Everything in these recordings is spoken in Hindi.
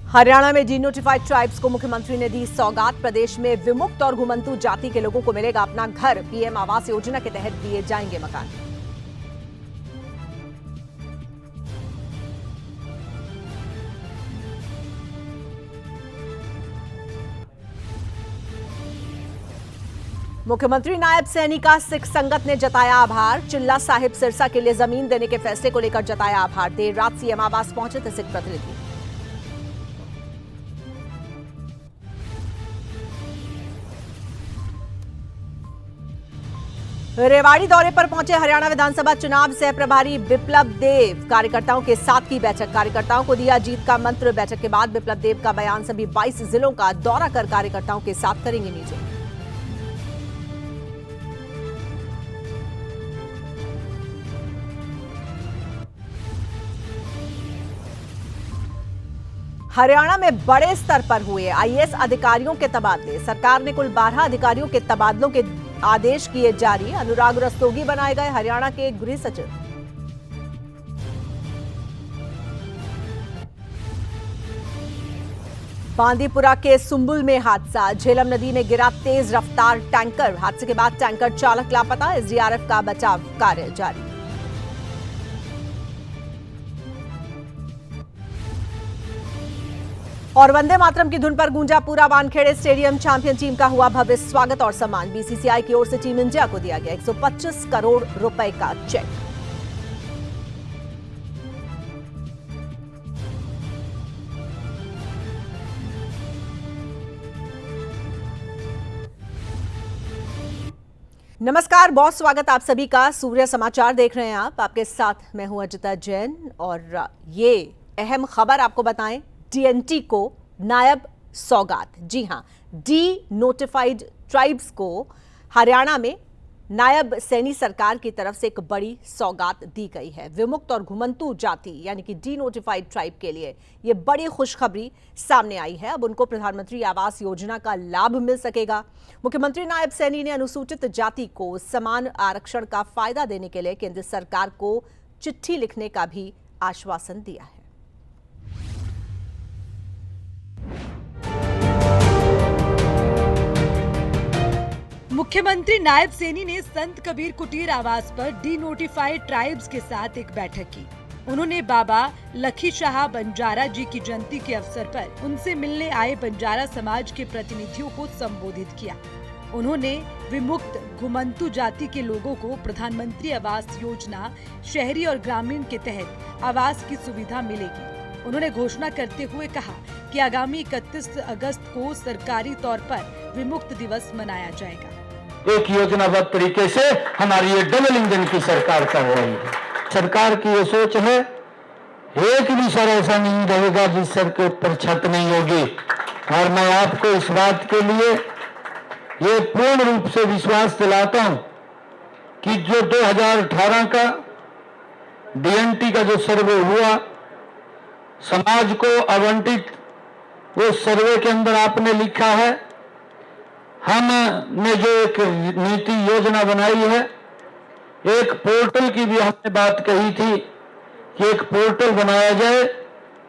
हरियाणा में डीनोटिफाइड ट्राइब्स को मुख्यमंत्री ने दी सौगात। प्रदेश में विमुक्त और घुमंतू जाति के लोगों को मिलेगा अपना घर। पीएम आवास योजना के तहत दिए जाएंगे मकान। मुख्यमंत्री नायब सैनी का सिख संगत ने जताया आभार। चिल्ला साहिब सिरसा के लिए जमीन देने के फैसले को लेकर जताया आभार। देर रात सीएम आवास पहुंचे थे सिख प्रतिनिधि। रेवाड़ी दौरे पर पहुंचे हरियाणा विधानसभा चुनाव सह प्रभारी बिप्लब देव। कार्यकर्ताओं के साथ की बैठक। कार्यकर्ताओं को दिया जीत का मंत्र। बैठक के बाद बिप्लब देव का बयान। सभी 22 जिलों का दौरा कर कार्यकर्ताओं के साथ करेंगे मीटिंग। हरियाणा में बड़े स्तर पर हुए आईएएस अधिकारियों के तबादले। सरकार ने कुल 12 अधिकारियों के तबादलों के आदेश किए जारी। अनुराग रस्तोगी बनाए गए हरियाणा के गृह सचिव। बांदीपुरा के सुंबुल में हादसा। झेलम नदी में गिरा तेज रफ्तार टैंकर। हादसे के बाद टैंकर चालक लापता। एसडीआरएफ का बचाव कार्य जारी। और वंदे मातरम की धुन पर गूंजा पूरा वानखेड़े स्टेडियम। चैंपियन टीम का हुआ भव्य स्वागत और सम्मान। बीसीसीआई की ओर से टीम इंडिया को दिया गया 125 करोड़ रुपए का चेक। नमस्कार, बहुत स्वागत आप सभी का। सूर्य समाचार देख रहे हैं आप। आपके साथ मैं हूं अजिता जैन और ये अहम खबर आपको बताएं। डीएनटी को नायब सौगात। जी हां, डी नोटिफाइड ट्राइब्स को हरियाणा में नायब सैनी सरकार की तरफ से एक बड़ी सौगात दी गई है। विमुक्त और घुमंतू जाति यानी कि डी नोटिफाइड ट्राइब के लिए ये बड़ी खुशखबरी सामने आई है। अब उनको प्रधानमंत्री आवास योजना का लाभ मिल सकेगा। मुख्यमंत्री नायब सैनी ने अनुसूचित जाति को समान आरक्षण का फायदा देने के लिए केंद्र सरकार को चिट्ठी लिखने का भी आश्वासन दिया है। मुख्यमंत्री नायब सैनी ने संत कबीर कुटीर आवास पर डी नोटिफाइड ट्राइब्स के साथ एक बैठक की। उन्होंने बाबा लखी शाह बंजारा जी की जयंती के अवसर पर उनसे मिलने आए बंजारा समाज के प्रतिनिधियों को संबोधित किया। उन्होंने विमुक्त घुमंतू जाति के लोगों को प्रधानमंत्री आवास योजना शहरी और ग्रामीण के तहत आवास की सुविधा मिलेगी। उन्होंने घोषणा करते हुए कहा कि आगामी 31 अगस्त को सरकारी तौर पर विमुक्त दिवस मनाया जाएगा। एक योजनाबद्ध तरीके से हमारी ये डबल इंजन की सरकार कर रही है। सरकार की ये सोच है, एक भी सर ऐसा नहीं रहेगा जिस सर के ऊपर छत नहीं होगी। और मैं आपको इस बात के लिए ये पूर्ण रूप से विश्वास दिलाता हूं कि जो 2018 का डीएनटी का जो सर्वे हुआ, समाज को आवंटित वो सर्वे के अंदर आपने लिखा है, हमने जो एक नीति योजना बनाई है, एक पोर्टल की भी हमने बात कही थी कि एक पोर्टल बनाया जाए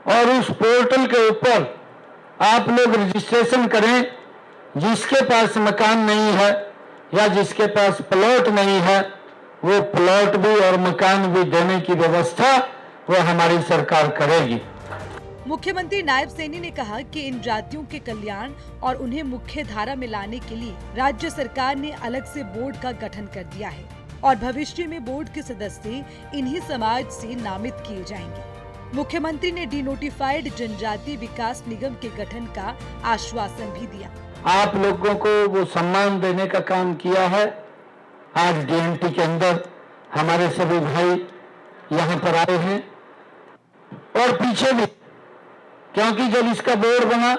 और उस पोर्टल के ऊपर आप लोग रजिस्ट्रेशन करें। जिसके पास मकान नहीं है या जिसके पास प्लॉट नहीं है, वो प्लॉट भी और मकान भी देने की व्यवस्था वो हमारी सरकार करेगी। मुख्यमंत्री नायब सैनी ने कहा कि इन जातियों के कल्याण और उन्हें मुख्य धारा में लाने के लिए राज्य सरकार ने अलग से बोर्ड का गठन कर दिया है और भविष्य में बोर्ड के सदस्य इन्हीं समाज से नामित किए जाएंगे। मुख्यमंत्री ने डीनोटिफाइड जनजाति विकास निगम के गठन का आश्वासन भी दिया। आप लोगों को वो सम्मान देने का काम किया है। आज डीएनटी के अंदर हमारे सभी भाई यहाँ पर आए हैं और पीछे भी, क्योंकि जब इसका बोर्ड बना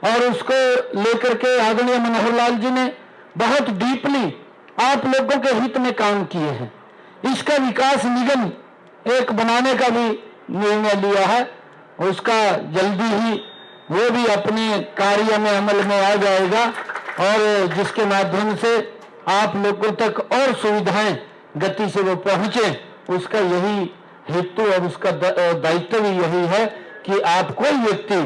और उसको लेकर के आदरणीय मनोहर लाल जी ने बहुत डीपली आप लोगों के हित में काम किए हैं। इसका विकास निगम एक बनाने का भी निर्णय लिया है। उसका जल्दी ही वो भी अपने कार्य में अमल में आ जाएगा और जिसके माध्यम से आप लोगों तक और सुविधाएं गति से वो पहुंचे, उसका यही हेतु और उसका दायित्व भी यही है कि आप कोई व्यक्ति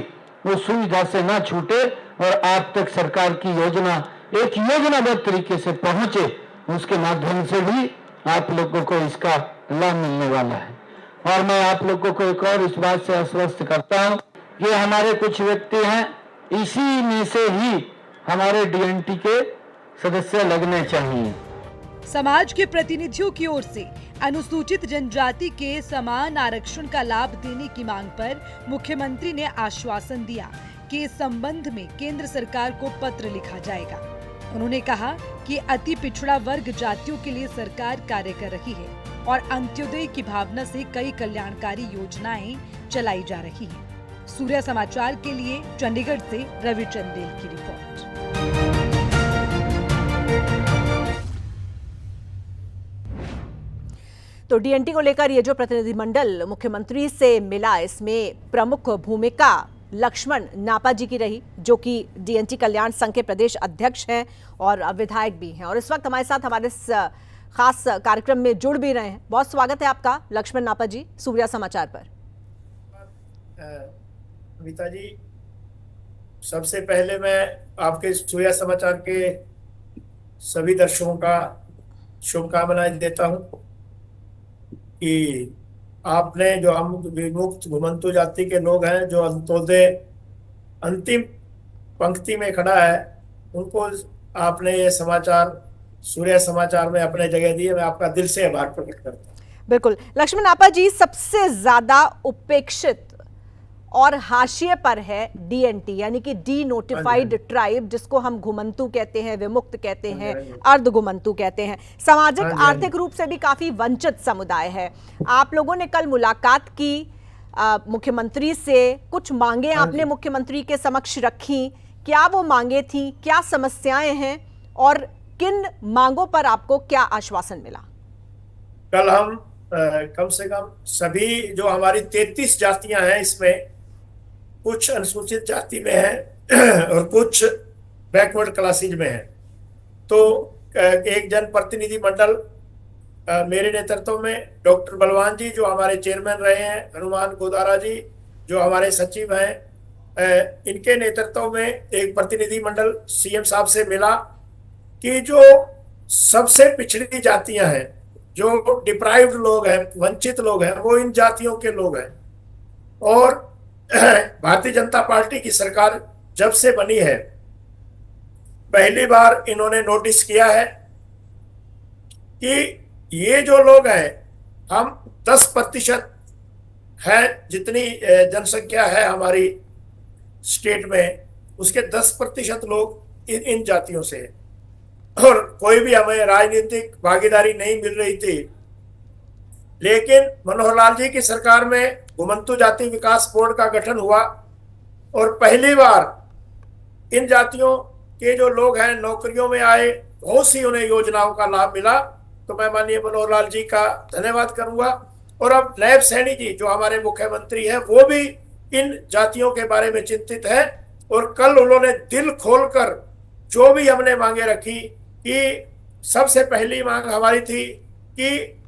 वो सुविधा से ना छूटे और आप तक सरकार की योजना एक योजनाबद्ध तरीके से पहुंचे, उसके माध्यम से भी आप लोगों को इसका लाभ मिलने वाला है। और मैं आप लोगों को एक और इस बात से आश्वस्त करता हूं कि हमारे कुछ व्यक्ति हैं, इसी में से ही हमारे डीएनटी के सदस्य लगने चाहिए। समाज के प्रतिनिधियों की ओर से अनुसूचित जनजाति के समान आरक्षण का लाभ देने की मांग पर मुख्यमंत्री ने आश्वासन दिया कि इस संबंध में केंद्र सरकार को पत्र लिखा जाएगा। उन्होंने कहा कि अति पिछड़ा वर्ग जातियों के लिए सरकार कार्य कर रही है और अंत्योदय की भावना से कई कल्याणकारी योजनाएं चलाई जा रही हैं। सूर्य समाचार के लिए चंडीगढ़ से रवि चंदेल की रिपोर्ट। तो डीएनटी को लेकर ये जो प्रतिनिधिमंडल मुख्यमंत्री से मिला, इसमें प्रमुख भूमिका लक्ष्मण नापा जी की रही, जो कि डीएनटी कल्याण संघ के प्रदेश अध्यक्ष हैं और विधायक भी हैं, और इस वक्त हमारे साथ हमारे इस खास कार्यक्रम में जुड़ भी रहे हैं। बहुत स्वागत है आपका लक्ष्मण नापा जी सूर्या समाचार पर। अमिता जी, सबसे पहले मैं आपके सूर्या समाचार के सभी दर्शकों का शुभकामनाएं देता हूं कि आपने, जो हम विमुक्त घुमंतु जाति के लोग हैं, जो अंत्योदय अंतिम पंक्ति में खड़ा है, उनको आपने ये समाचार सूर्य समाचार में अपने जगह दिए। मैं आपका दिल से आभार प्रकट करता हूँ। बिल्कुल लक्ष्मण नापा जी, सबसे ज्यादा उपेक्षित और हाशिए पर है डीएनटी, यानी कि डी नोटिफाइड ट्राइब, जिसको हम घुमंतु कहते हैं, विमुक्त कहते हैं, अर्ध घुमंतु कहते हैं। सामाजिक आर्थिक रूप से भी काफी वंचित समुदाय है। आप लोगों ने कल मुलाकात की मुख्यमंत्री से, कुछ मांगे आपने मुख्यमंत्री के समक्ष रखी, क्या वो मांगे थी, क्या समस्याएं हैं और किन मांगों पर आपको क्या आश्वासन मिला? कल हम कम से कम सभी जो हमारी 33 जातियां हैं, इसमें कुछ अनुसूचित जाति में है और कुछ बैकवर्ड क्लासेज में है, तो एक जन प्रतिनिधि मंडल मेरे नेतृत्व में डॉक्टर बलवान जी जो हमारे चेयरमैन रहे हैं, हनुमान गोदारा जी जो हमारे सचिव हैं, इनके नेतृत्व में एक प्रतिनिधि मंडल सीएम साहब से मिला कि जो सबसे पिछड़ी जातियां हैं, जो डिप्राइव्ड लोग हैं, वंचित लोग हैं, वो इन जातियों के लोग हैं। और भारतीय जनता पार्टी की सरकार जब से बनी है, पहली बार इन्होंने नोटिस किया है कि ये जो लोग हैं, हम 10% है, जितनी जनसंख्या है हमारी स्टेट में, उसके 10% लोग इन जातियों से हैं। और कोई भी हमें राजनीतिक भागीदारी नहीं मिल रही थी, लेकिन मनोहर लाल जी की सरकार में घुमंतु जाति विकास बोर्ड का गठन हुआ और पहली बार इन जातियों के जो लोग हैं नौकरियों में आए, बहुत सी उन्हें योजनाओं का लाभ मिला। तो मैं माननीय मनोहर लाल जी का धन्यवाद करूंगा। और अब नायब सैनी जी जो हमारे मुख्यमंत्री हैं, वो भी इन जातियों के बारे में चिंतित है और कल उन्होंने दिल खोलकर जो भी हमने मांगे रखी, कि सबसे पहली मांग हमारी थी कि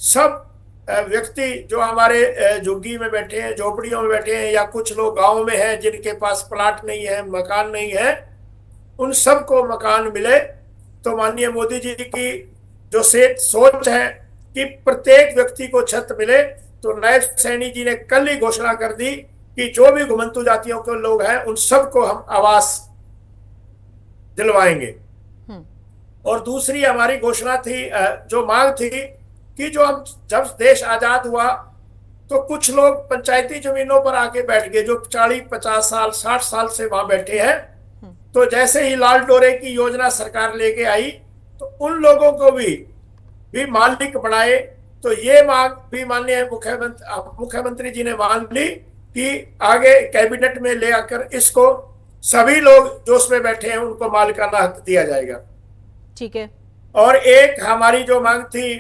सब व्यक्ति जो हमारे झुग्गी में बैठे हैं, झोपड़ियों में बैठे हैं, या कुछ लोग गांव में हैं जिनके पास प्लाट नहीं है, मकान नहीं है, उन सबको मकान मिले। तो माननीय मोदी जी की जो सोच है कि प्रत्येक व्यक्ति को छत मिले, तो नायब सैनी जी ने कल ही घोषणा कर दी कि जो भी घुमंतु जातियों के लोग हैं उन सबको हम आवास दिलवाएंगे। और दूसरी हमारी घोषणा थी, जो मांग थी कि जो हम जब देश आजाद हुआ तो कुछ लोग पंचायती जमीनों पर आके बैठ गए, जो 40, 50 साल, 60 साल से वहां बैठे हैं। तो जैसे ही लाल डोरे की योजना सरकार लेके आई, तो उन लोगों को भी मालिक बनाए। तो ये मांग भी माननीय मुख्यमंत्री जी ने मान ली कि आगे कैबिनेट में ले आकर इसको सभी लोग जो उसमें बैठे हैं उनको मालिकाना हक दिया जाएगा। ठीक है। और एक हमारी जो मांग थी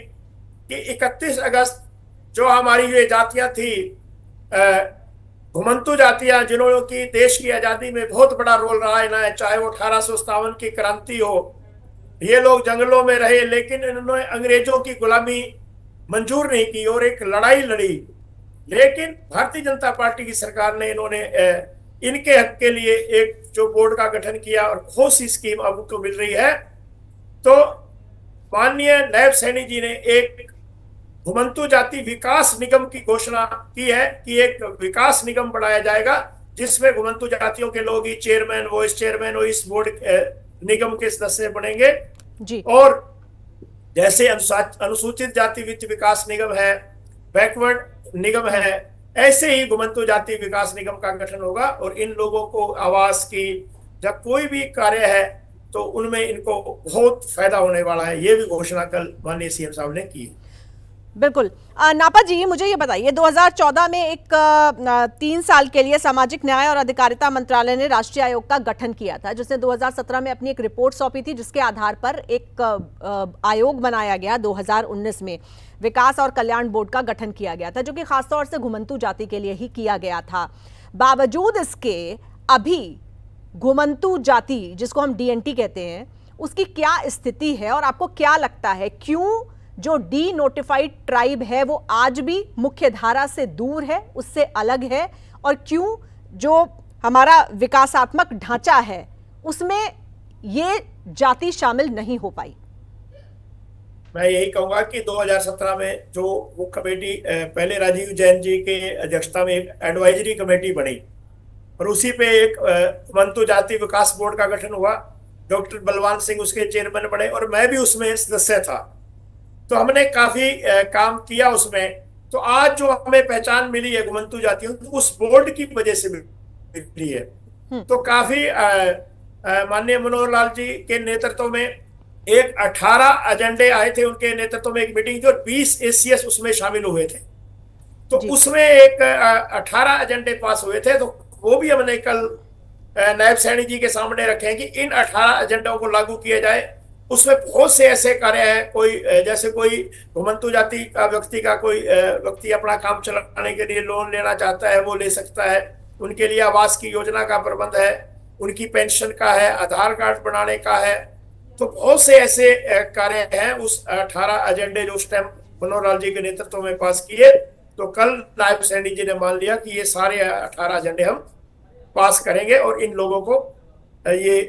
कि 31 अगस्त जो हमारी ये जातियां थी, घुमंतु जातियां, जिन्होंने की देश की आजादी में बहुत बड़ा रोल रहा है, चाहे वो 1857 की क्रांति हो, ये लोग जंगलों में रहे, लेकिन इन्होंने अंग्रेजों की गुलामी मंजूर नहीं की और एक लड़ाई लड़ी। लेकिन भारतीय जनता पार्टी की सरकार ने इन्होंने इनके हक के लिए एक जो बोर्ड का गठन किया और बहुत सी स्कीम अब उनको मिल रही है। तो माननीय नायब सैनी जी ने एक घुमंतू जाति विकास निगम की घोषणा की है कि एक विकास निगम बनाया जाएगा जिसमें घुमंतू जातियों के लोग ही चेयरमैन, वाइस चेयरमैन और इस बोर्ड निगम के सदस्य बनेंगे जी। और जैसे अनुसूचित जाति वित्त विकास निगम है, बैकवर्ड निगम है, ऐसे ही घुमंतू जाति विकास निगम का गठन होगा और इन लोगों को आवास की जब कोई भी कार्य है तो उनमें इनको बहुत फायदा होने वाला है। ये भी घोषणा कल माननीय सीएम साहब ने की। बिल्कुल। नापा जी, मुझे ये बताइए, 2014 में एक 3 साल के लिए सामाजिक न्याय और अधिकारिता मंत्रालय ने राष्ट्रीय आयोग का गठन किया था, जिसने 2017 में अपनी एक रिपोर्ट सौंपी थी, जिसके आधार पर एक आयोग बनाया गया। 2019 में विकास और कल्याण बोर्ड का गठन किया गया था, जो कि खासतौर से घुमंतू जाति के लिए ही किया गया था। बावजूद इसके अभी घुमंतू जाति, जिसको हम डीएनटी कहते हैं, उसकी क्या स्थिति है और आपको क्या लगता है क्यों जो डी नोटिफाइड ट्राइब है वो आज भी मुख्य धारा से दूर है, उससे अलग है, और क्यों जो हमारा विकासात्मक ढांचा है उसमें ये जाति शामिल नहीं हो पाई? मैं यही कहूंगा कि 2017 में जो वो कमेटी पहले राजीव जैन जी के अध्यक्षता में एक एडवाइजरी कमेटी बनी और उसी पे एक घुमंतू जाति विकास बोर्ड का गठन हुआ। डॉक्टर बलवान सिंह उसके चेयरमैन बने और मैं भी उसमें सदस्य था। तो हमने काफी काम किया उसमें। तो आज जो हमें पहचान मिली है घुमंतू जातियों तो उस बोर्ड की वजह से मिली है। तो काफी माननीय मनोहर लाल जी के नेतृत्व में एक 18 एजेंडे आए थे, उनके नेतृत्व में एक मीटिंग थी और 20 एसीएस उसमें शामिल हुए थे। तो उसमें एक 18 एजेंडे पास हुए थे। तो वो भी हमने कल नायब सैनी जी के सामने रखे हैं कि इन 18 एजेंडों को लागू किया जाए। उसमें बहुत से ऐसे कार्य हैं, कोई जैसे कोई घुमंतू जाति का व्यक्ति अपना काम चलाने के लिए लोन लेना चाहता है, वो ले सकता है। उनके लिए आवास की योजना का प्रबंध है, उनकी पेंशन का है, आधार कार्ड बनाने का है। तो बहुत से ऐसे कार्य हैं उस 18 एजेंडे जो उस टाइम मनोहर लाल जी के नेतृत्व में पास किए। तो कल नायब सैनी जी ने मान लिया कि ये सारे 18 एजेंडे हम पास करेंगे और इन लोगों को ये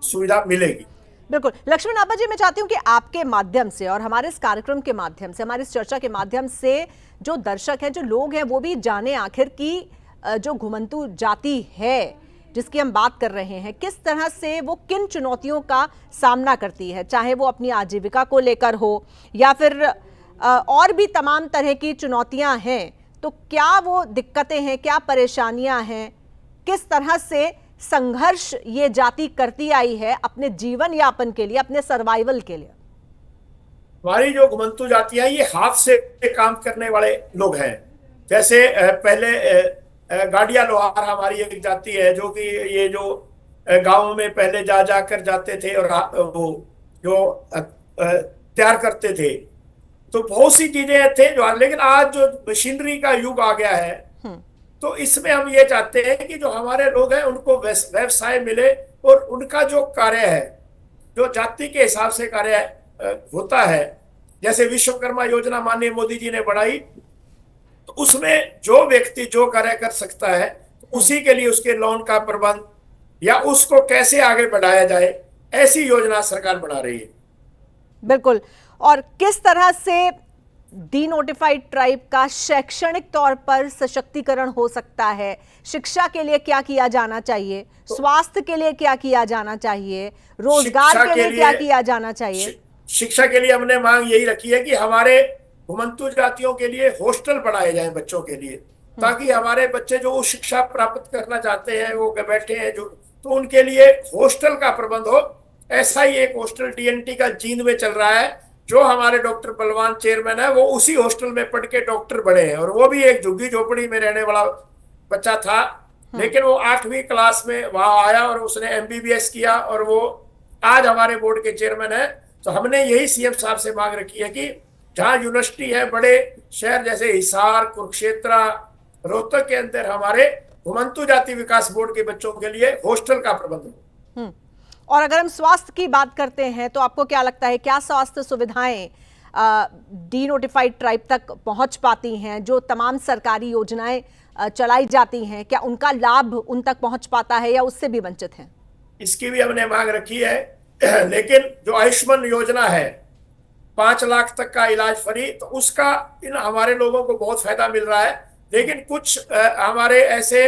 सुविधा मिलेगी। बिल्कुल। लक्ष्मण नापा जी, मैं चाहती हूँ कि आपके माध्यम से और हमारे इस कार्यक्रम के माध्यम से, हमारी इस चर्चा के माध्यम से जो दर्शक हैं, जो लोग हैं, वो भी जाने आखिर की जो घुमंतू जाति है जिसकी हम बात कर रहे हैं, किस तरह से वो किन चुनौतियों का सामना करती है, चाहे वो अपनी आजीविका को लेकर हो या फिर और भी तमाम तरह की चुनौतियां हैं। तो क्या वो दिक्कतें हैं, क्या परेशानियां हैं, किस तरह से संघर्ष ये जाति करती आई है अपने जीवन यापन के लिए, अपने सर्वाइवल के लिए? हमारी जो घुमंतू जातियां ये हाथ से काम करने वाले लोग हैं। जैसे पहले गाड़िया लोहार हमारी एक जाति है जो कि ये जो गांव में पहले जा कर जाते थे और वो जो तैयार करते थे। तो बहुत सी चीजें थे जो, लेकिन आज जो मशीनरी का युग आ गया है तो इसमें हम ये चाहते हैं कि जो हमारे लोग हैं उनको व्यवसाय मिले और उनका जो कार्य है, जो जाति के हिसाब से कार्य होता है, जैसे विश्वकर्मा योजना माननीय मोदी जी ने बढ़ाई, तो उसमें जो व्यक्ति जो कार्य कर सकता है उसी के लिए उसके लोन का प्रबंध या उसको कैसे आगे बढ़ाया जाए, ऐसी योजना सरकार बना रही है। बिल्कुल। और किस तरह से डी नोटिफाइड ट्राइब का शैक्षणिक तौर पर सशक्तिकरण हो सकता है? शिक्षा के लिए क्या किया जाना चाहिए, स्वास्थ्य के लिए क्या किया जाना चाहिए, रोजगार के लिए क्या किया जाना चाहिए? शिक्षा के लिए हमने मांग यही रखी है कि हमारे घुमंतू जातियों के लिए हॉस्टल बनाए जाएं बच्चों के लिए, ताकि हमारे बच्चे जो शिक्षा प्राप्त करना चाहते हैं वो बैठे हैं जो, तो उनके लिए हॉस्टल का प्रबंध हो। ऐसा ही एक हॉस्टल डीएनटी का जींद में चल रहा है। जो हमारे डॉक्टर बलवान चेयरमैन है वो उसी हॉस्टल में पढ़ के डॉक्टर बने हैं और वो भी एक झुग्गी झोपड़ी में रहने वाला बच्चा था, लेकिन वो 8वीं क्लास में वहां आया और उसने एमबीबीएस किया और वो आज हमारे बोर्ड के चेयरमैन है। तो हमने यही सीएम साहब से मांग रखी है कि जहाँ यूनिवर्सिटी है, बड़े शहर जैसे हिसार, कुरुक्षेत्र, रोहतक के अंदर हमारे घुमंतू जाति विकास बोर्ड के बच्चों के लिए हॉस्टल का प्रबंध हो। और अगर हम स्वास्थ्य की बात करते हैं तो आपको क्या लगता है, क्या स्वास्थ्य सुविधाएं डी नोटिफाइड ट्राइब तक पहुंच पाती हैं? जो तमाम सरकारी योजनाएं चलाई जाती हैं, क्या उनका लाभ उन तक पहुंच पाता है या उससे भी वंचित हैं? इसकी भी हमने मांग रखी है। लेकिन जो आयुष्मान योजना है 5 लाख तक का इलाज फ्री, तो उसका इन हमारे लोगों को बहुत फायदा मिल रहा है। लेकिन कुछ हमारे ऐसे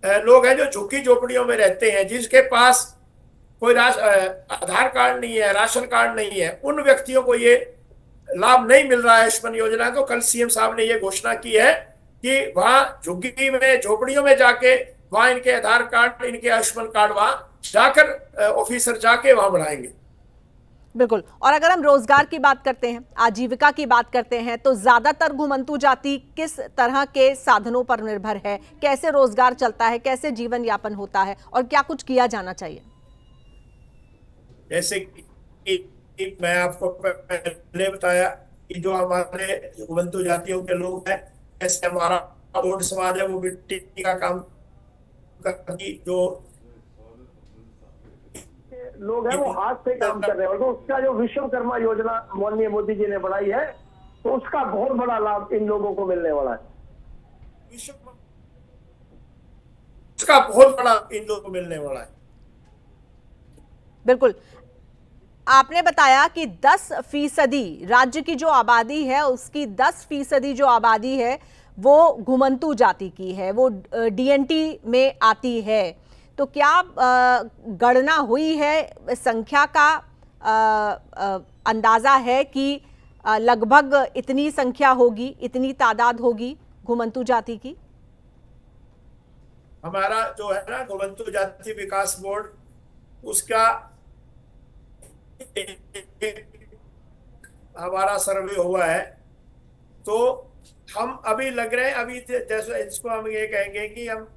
लोग हैं जो झुग्गी झोपड़ियों में रहते हैं, जिसके पास कोई आधार कार्ड नहीं है, राशन कार्ड नहीं है, उन व्यक्तियों को ये लाभ नहीं मिल रहा है आयुष्मान योजना। तो कल सीएम साहब ने ये घोषणा की है कि वहां झुग्गी में झोपड़ियों में जाके वहां इनके आधार कार्ड, इनके आयुष्मान कार्ड वहां जाकर ऑफिसर जाके वहां बढ़ाएंगे। बिल्कुल। और अगर हम रोजगार की बात करते हैं, आजीविका की बात करते हैं, तो ज्यादातर घुमंतू जाति किस तरह के साधनों पर निर्भर है? कैसे रोजगार चलता है, कैसे जीवन यापन होता है और क्या कुछ किया जाना चाहिए? जैसे कि मैं आपको पहले बताया कि जो हमारे घुमंतू जातियों के लोग हैं, जैसे हमारा बोर्ड समाज है, वो मिट्टी का काम करती, जो लोग हैं वो हाथ से काम कर रहे हैं, और तो उसका जो विश्वकर्मा योजना माननीय मोदी जी ने बनाई है, तो उसका बहुत बड़ा लाभ इन लोगों को मिलने वाला है। उसका बहुत बड़ा इन लोगों को मिलने वाला है। बिल्कुल। आपने बताया कि 10% राज्य की जो आबादी है उसकी 10% जो आबादी है वो घुमंतू जाति की है, वो डीएनटी में आती है। तो क्या गणना हुई है, संख्या का अंदाजा है कि लगभग इतनी संख्या होगी, इतनी तादाद होगी घुमंतू जाति की? हमारा जो है ना घुमंतू जाति विकास बोर्ड, उसका हमारा सर्वे हुआ है, तो हम अभी लग रहे हैं, अभी जैसे इसको हम ये कहेंगे कि हम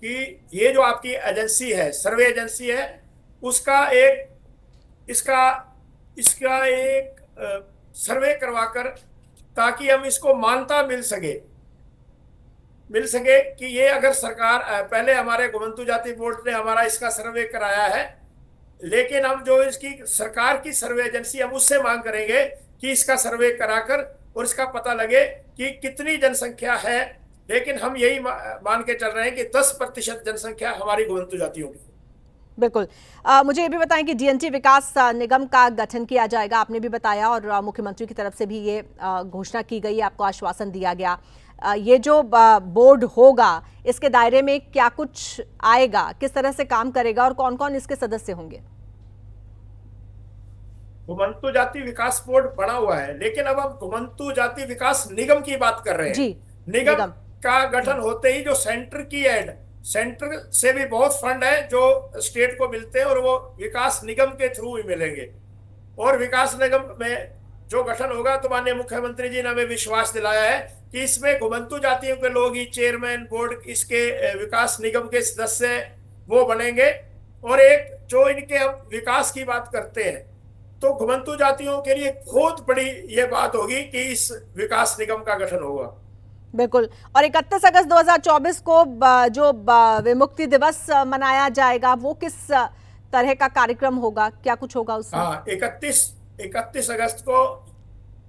कि ये जो आपकी एजेंसी है, सर्वे एजेंसी है, उसका एक इसका एक सर्वे करवाकर, ताकि हम इसको मान्यता मिल सके कि ये अगर सरकार, पहले हमारे घुमंतू जाति बोर्ड ने हमारा इसका सर्वे कराया है, लेकिन हम जो इसकी सरकार की सर्वे एजेंसी, हम उससे मांग करेंगे कि इसका सर्वे कराकर और इसका पता लगे कि कितनी जनसंख्या है। लेकिन हम यही मान के चल रहे हैं कि 10% जनसंख्या हमारी घुमंतू जातियों की। बिल्कुल। मुझे ये भी बताएं कि डीएनटी विकास निगम का गठन किया जाएगा, आपने भी बताया, और मुख्यमंत्री की तरफ से भी ये घोषणा की गई, आपको आश्वासन दिया गया। ये जो बोर्ड होगा, इसके दायरे में क्या कुछ आएगा, किस तरह से काम करेगा और कौन कौन इसके सदस्य होंगे? घुमंतू जाति विकास बोर्ड बना हुआ है, लेकिन अब हम घुमंतू जाति विकास निगम की बात कर रहे हैं। जी, निगम का गठन होते ही जो सेंटर से भी बहुत फंड है जो स्टेट को मिलते हैं, और वो विकास निगम के थ्रू ही मिलेंगे। और विकास निगम में जो गठन होगा, तो माननीय मुख्यमंत्री जी ने हमें विश्वास दिलाया है कि इसमें घुमंतू जातियों के लोग ही चेयरमैन, बोर्ड, इसके विकास निगम के सदस्य वो बनेंगे। और एक जो इनके हम विकास की बात करते हैं, तो घुमंतू जातियों के लिए बहुत बड़ी ये बात होगी कि इस विकास निगम का गठन होगा। बिल्कुल। और 31 अगस्त 2024 को जो विमुक्ति दिवस मनाया जाएगा, वो किस तरह का कार्यक्रम होगा, क्या कुछ होगा उसमें? हाँ, 31 अगस्त को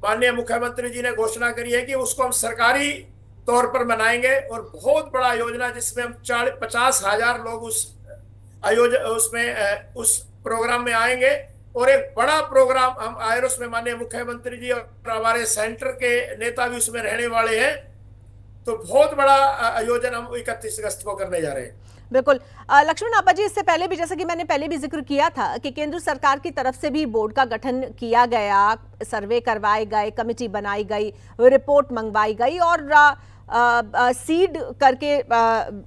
माननीय मुख्यमंत्री जी ने घोषणा करी है कि उसको हम सरकारी तौर पर मनाएंगे, और बहुत बड़ा योजना, जिसमें हम 50,000 लोग उस प्रोग्राम में आएंगे। और एक बड़ा प्रोग्राम हम आए, उसमें माननीय मुख्यमंत्री जी और हमारे सेंटर के नेता भी उसमें रहने वाले हैं। तो बहुत बड़ा आयोजन हम 31 अगस्त को करने जा रहे हैं। बिल्कुल। लक्ष्मण आपा जी, इससे पहले भी, जैसे कि मैंने पहले भी जिक्र किया था, कि केंद्र सरकार की तरफ से भी बोर्ड का गठन किया गया, सर्वे करवाए गए, कमेटी बनाई गई, रिपोर्ट मंगवाई गई, और सीड करके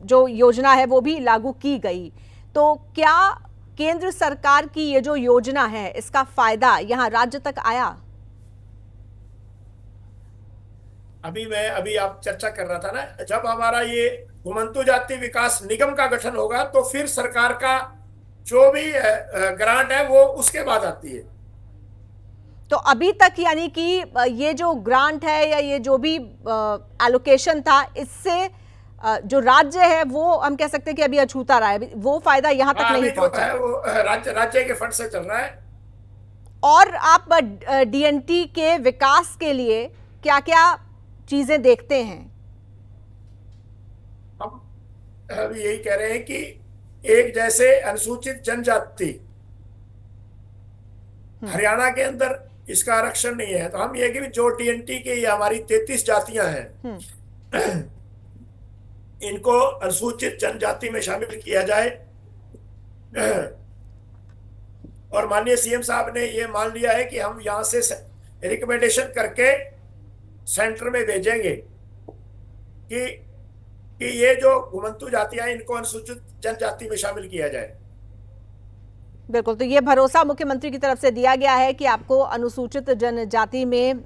जो योजना है वो भी लागू की गई। तो क्या केंद्र सरकार की ये जो योजना है, इसका फायदा यहाँ राज्य तक आया? अभी आप चर्चा कर रहा था ना, जब हमारा ये घुमंतू जाति विकास निगम का गठन होगा, तो फिर सरकार का जो भी ग्रांट है वो उसके बाद आती है। तो अभी तक यानी कि ये जो ग्रांट है या ये जो भी एलोकेशन था, इससे जो राज्य है वो हम कह सकते हैं कि अभी अछूता रहा है, वो फायदा यहाँ तक नहीं पहुंचा है, वो राज्य के फंड से चल रहा है। और आप डीएनटी के विकास के लिए क्या क्या चीजें देखते हैं? हम यही कह रहे हैं कि एक जैसे अनुसूचित जनजाति हरियाणा के अंदर इसका आरक्षण नहीं है, तो हम ये कि जो टीएनटी के ये हमारी 33 जातियां हैं इनको अनुसूचित जनजाति में शामिल किया जाए। और माननीय सीएम साहब ने ये मान लिया है कि हम यहाँ से रिकमेंडेशन करके सेंटर में भेजेंगे कि ये जो घुमंतु जातियां हैं इनको अनुसूचित जनजाति में शामिल किया जाए। बिल्कुल, तो ये भरोसा मुख्यमंत्री की तरफ से दिया गया है कि आपको अनुसूचित जनजाति में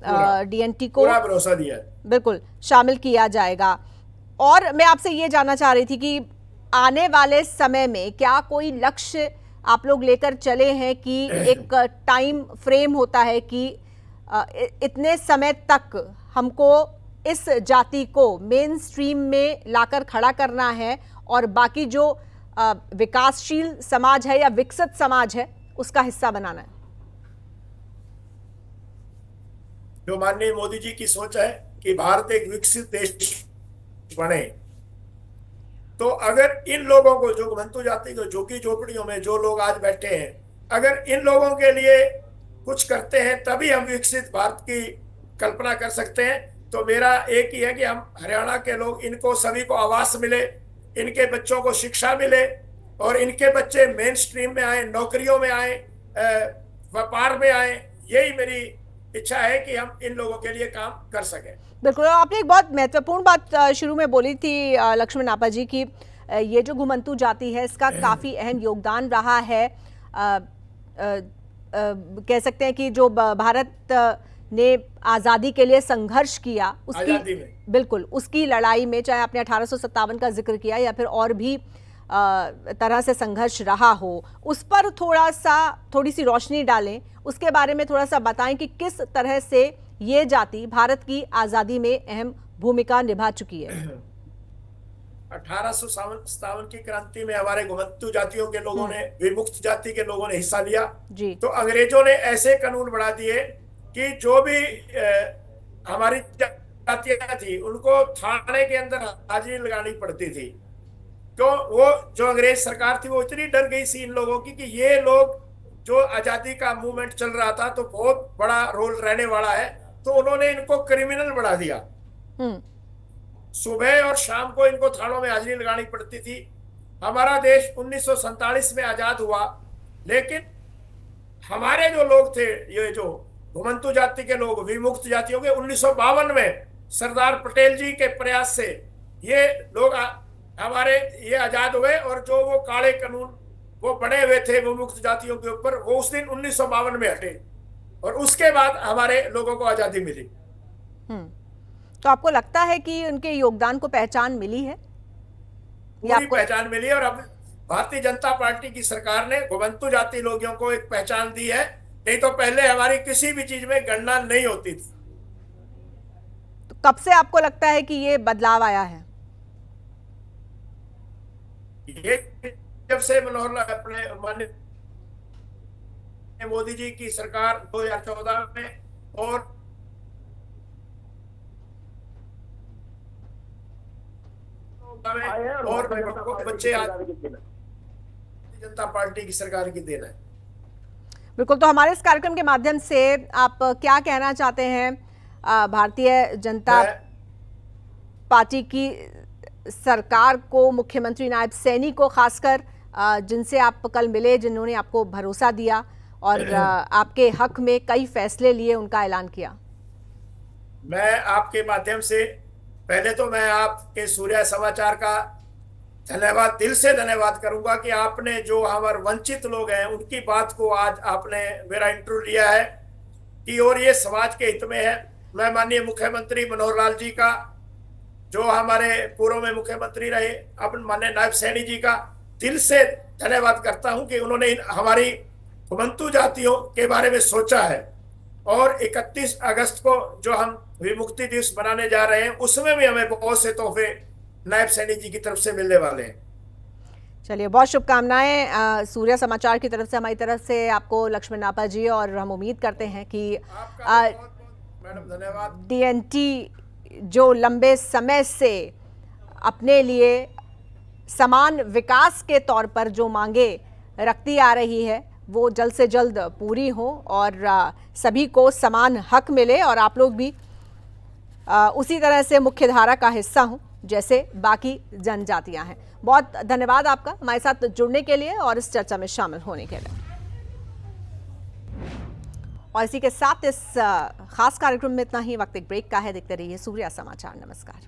डीएनटी को पूरा भरोसा दिया है, बिल्कुल शामिल किया जाएगा। और मैं आपसे ये जानना चाह रही थी कि आने वाले समय में क्या कोई लक्ष्य आप लोग लेकर चले हैं कि एक टाइम फ्रेम होता है कि इतने समय तक हमको इस जाति को मेन स्ट्रीम में लाकर खड़ा करना है और बाकी जो विकासशील समाज है या विकसित समाज है उसका हिस्सा बनाना है? जो माननीय मोदी जी की सोच है कि भारत एक विकसित देश बने, तो अगर इन लोगों को जो घुमंतु जाति को झुग्गी झोपड़ियों में जो लोग आज बैठे हैं, अगर इन लोगों के लिए कुछ करते हैं तभी हम विकसित भारत की कल्पना कर सकते हैं। तो मेरा एक ही है कि हम हरियाणा के लोग इनको सभी को आवास मिले, इनके बच्चों को शिक्षा मिले और इनके बच्चे मेन स्ट्रीम में आए, नौकरियों में आए, व्यापार में आए। यही मेरी इच्छा है कि हम इन लोगों के लिए काम कर सकें। बिल्कुल, आपने एक बहुत महत्वपूर्ण बात शुरू में बोली थी लक्ष्मण आपा जी की ये जो घुमंतु जाति है इसका काफी अहम योगदान रहा है। कह सकते हैं कि जो भारत ने आज़ादी के लिए संघर्ष किया उसकी बिल्कुल उसकी लड़ाई में, चाहे आपने 1857 का जिक्र किया या फिर और भी तरह से संघर्ष रहा हो, उस पर थोड़ी सी रोशनी डालें, उसके बारे में थोड़ा सा बताएं कि किस तरह से ये जाति भारत की आज़ादी में अहम भूमिका निभा चुकी है। 1857 की क्रांति में हमारे घुमंतु जातियों के लोगों ने, विमुक्त जाति के लोगों ने हिस्सा लिया जी। तो अंग्रेजों ने ऐसे कानून बना दिए कि जो भी हमारी जातियां थी उनको थाने के अंदर हाजिरी लगानी पड़ती थी। तो वो जो अंग्रेज सरकार थी वो इतनी डर गई थी इन लोगों की कि ये लोग जो आजादी का मूवमेंट चल रहा था तो बहुत बड़ा रोल रहने वाला है, तो उन्होंने इनको क्रिमिनल बना दिया। सुबह और शाम को इनको थानों में हाजिरी लगानी पड़ती थी। हमारा देश 1947 में आजाद हुआ, लेकिन हमारे जो लोग थे, ये जो घुमंतु जाति के लोग, विमुक्त जातियों के, 1952 में सरदार पटेल जी के प्रयास से ये लोग हमारे ये आजाद हुए और जो वो काले कानून वो बने हुए थे विमुक्त जातियों के ऊपर, वो उस दिन 1952 में हटे और उसके बाद हमारे लोगों को आजादी मिली। तो आपको लगता है कि उनके योगदान को पहचान मिली है? पूरी पहचान मिली और अब भारतीय जनता पार्टी की सरकार ने घुमंतु जाति लोगों को एक पहचान दी है, नहीं तो पहले हमारी किसी भी चीज में गणना नहीं होती थी। तो कब से आपको लगता है कि ये बदलाव आया है? ये जब से मनोहर अपने माननीय मोदी जी की सरकार 2014 में और बच्चे आज जनता पार्टी की सरकार की देन है। बिल्कुल, तो हमारे इस कार्यक्रम के माध्यम से आप क्या कहना चाहते हैं भारतीय जनता पार्टी की सरकार को, मुख्यमंत्री नायब सैनी को, खासकर जिनसे आप कल मिले, जिन्होंने आपको भरोसा दिया और आपके हक में कई फैसले लिए, उनका ऐलान किया? मैं आपके माध्यम से पहले तो मैं आपके सूर्य समाचार का धन्यवाद, दिल से धन्यवाद करूंगा कि आपने जो हमारे वंचित लोग हैं उनकी बात को आज आपने मेरा इंटरव्यू लिया है कि और ये समाज के हित में है। मैं माननीय मुख्यमंत्री मनोहर लाल जी का, जो हमारे पूर्व में मुख्यमंत्री रहे, अब माननीय नायब सैनी जी का दिल से धन्यवाद करता हूं कि उन्होंने हमारी घुमंतु जातियों के बारे में सोचा है। और 31 अगस्त को जो हम विमुक्ति दिवस मनाने जा रहे हैं उसमें भी हमें बहुत से तोहफे नायब सैनी जी की तरफ से मिलने वाले हैं। चलिए, बहुत शुभकामनाएं सूर्य समाचार की तरफ से, हमारी तरफ से आपको लक्ष्मण आपा जी, और हम उम्मीद करते हैं कि मैडम धन्यवाद। डीएनटी जो लंबे समय से अपने लिए समान विकास के तौर पर जो मांगे रखती आ रही है वो जल्द से जल्द पूरी हो और सभी को समान हक मिले और आप लोग भी उसी तरह से मुख्य धारा का हिस्सा हों जैसे बाकी जनजातियां हैं। बहुत धन्यवाद आपका हमारे साथ जुड़ने के लिए और इस चर्चा में शामिल होने के लिए। और इसी के साथ इस खास कार्यक्रम में इतना ही। वक्त एक ब्रेक का है। देखते रहिए सूर्या समाचार। नमस्कार।